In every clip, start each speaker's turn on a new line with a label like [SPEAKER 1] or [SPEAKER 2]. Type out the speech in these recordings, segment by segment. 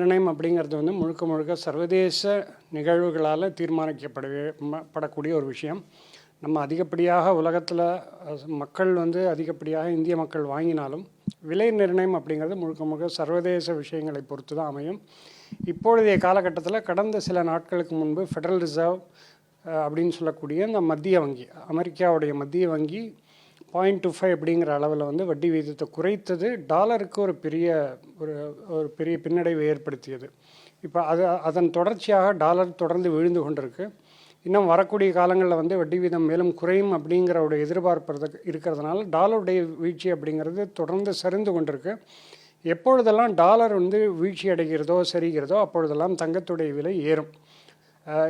[SPEAKER 1] நிர்ணயம் அப்படிங்கிறது வந்து முழுக்க முழுக்க சர்வதேச நிகழ்வுகளால் தீர்மானிக்கப்படக்கூடிய ஒரு விஷயம். நம்ம அதிகப்படியாக உலகத்தில் மக்கள் வந்து அதிகப்படியாக இந்திய மக்கள் வாங்கினாலும் விலை நிர்ணயம் அப்படிங்கிறது முழுக்க முழுக்க சர்வதேச விஷயங்களை பொறுத்து தான் அமையும். இப்பொழுதைய காலகட்டத்தில் கடந்த சில நாட்களுக்கு முன்பு ஃபெடரல் ரிசர்வ் அப்படின்னு சொல்லக்கூடிய இந்த மத்திய வங்கி, அமெரிக்காவுடைய மத்திய வங்கி 0.25 அப்படிங்கிற அளவில் வந்து வட்டி விகிதத்தை குறைத்தது டாலருக்கு ஒரு பெரிய பின்னடைவை ஏற்படுத்தியது. இப்போ அதன் தொடர்ச்சியாக டாலர் தொடர்ந்து விழுந்து கொண்டிருக்கு. இன்னும் வரக்கூடிய காலங்களில் வந்து வட்டி வீதம் மேலும் குறையும் அப்படிங்கிற ஒரு எதிர்பார்ப்பு இருக்கிறதுனால டாலருடைய வீழ்ச்சி அப்படிங்கிறது தொடர்ந்து சரிந்து கொண்டிருக்கு. எப்பொழுதெல்லாம் டாலர் வந்து வீழ்ச்சி அடைகிறதோ சரிகிறதோ அப்பொழுதெல்லாம் தங்கத்துடைய விலை ஏறும்.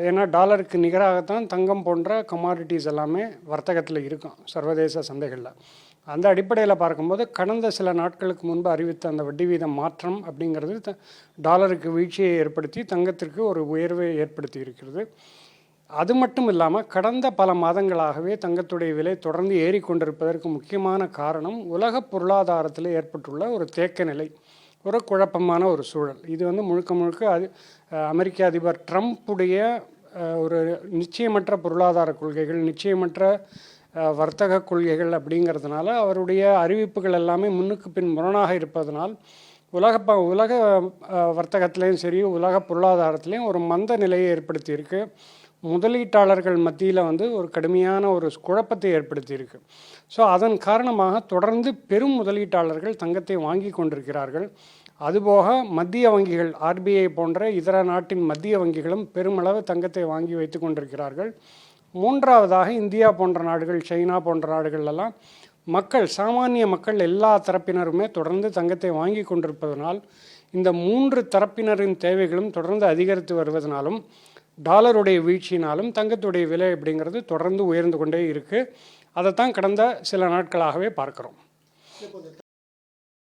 [SPEAKER 1] ஏன்னா டாலருக்கு நிகராகத்தான் தங்கம் போன்ற கமாடிட்டிஸ் எல்லாமே வர்த்தகத்தில் இருக்கும் சர்வதேச சந்தைகளில். அந்த அடிப்படையில் பார்க்கும்போது கடந்த சில நாட்களுக்கு முன்பு அறிவித்த அந்த வட்டி வீதம் மாற்றம் அப்படிங்கிறது டாலருக்கு வீழ்ச்சியை ஏற்படுத்தி தங்கத்திற்கு ஒரு உயர்வை ஏற்படுத்தி இருக்கிறது. அது மட்டும் இல்லாமல் கடந்த பல மாதங்களாகவே தங்கத்துடைய விலை தொடர்ந்து ஏறிக்கொண்டிருப்பதற்கு முக்கியமான காரணம் உலக பொருளாதாரத்தில் ஏற்பட்டுள்ள ஒரு தேக்க நிலை, ஒரு குழப்பமான ஒரு சூழல். இது வந்து முழுக்க முழுக்க அமெரிக்க அதிபர் ட்ரம்ப்புடைய ஒரு நிச்சயமற்ற பொருளாதார கொள்கைகள், நிச்சயமற்ற வர்த்தக கொள்கைகள் அப்படிங்கிறதுனால அவருடைய அறிவிப்புகள் எல்லாமே முன்னுக்கு பின் முரணாக இருப்பதனால் உலக வர்த்தகத்திலையும் சரி உலக பொருளாதாரத்திலையும் ஒரு மந்த நிலையை ஏற்படுத்தியிருக்கு. முதலீட்டாளர்கள் மத்தியில் வந்து ஒரு கடுமையான ஒரு குழப்பத்தை ஏற்படுத்தியிருக்கு. ஸோ அதன் காரணமாக தொடர்ந்து பெரும் முதலீட்டாளர்கள் தங்கத்தை வாங்கி கொண்டிருக்கிறார்கள். அதுபோக மத்திய வங்கிகள், ஆர்பிஐ போன்ற இதர நாட்டின் மத்திய வங்கிகளும் பெருமளவு தங்கத்தை வாங்கி வைத்து கொண்டிருக்கிறார்கள். மூன்றாவதாக இந்தியா போன்ற நாடுகள், சைனா போன்ற நாடுகளெல்லாம் மக்கள், சாமானிய மக்கள் எல்லா தரப்பினருமே தொடர்ந்து தங்கத்தை வாங்கி கொண்டிருப்பதனால் இந்த மூன்று தரப்பினரின் தேவைகளும் தொடர்ந்து அதிகரித்து வருவதனாலும் டாலருடைய வீழ்ச்சியினாலும் தங்கத்துடைய விலை அப்படிங்கிறது தொடர்ந்து உயர்ந்து கொண்டே இருக்குது. அதைத்தான் கடந்த சில நாட்களாகவே பார்க்குறோம்.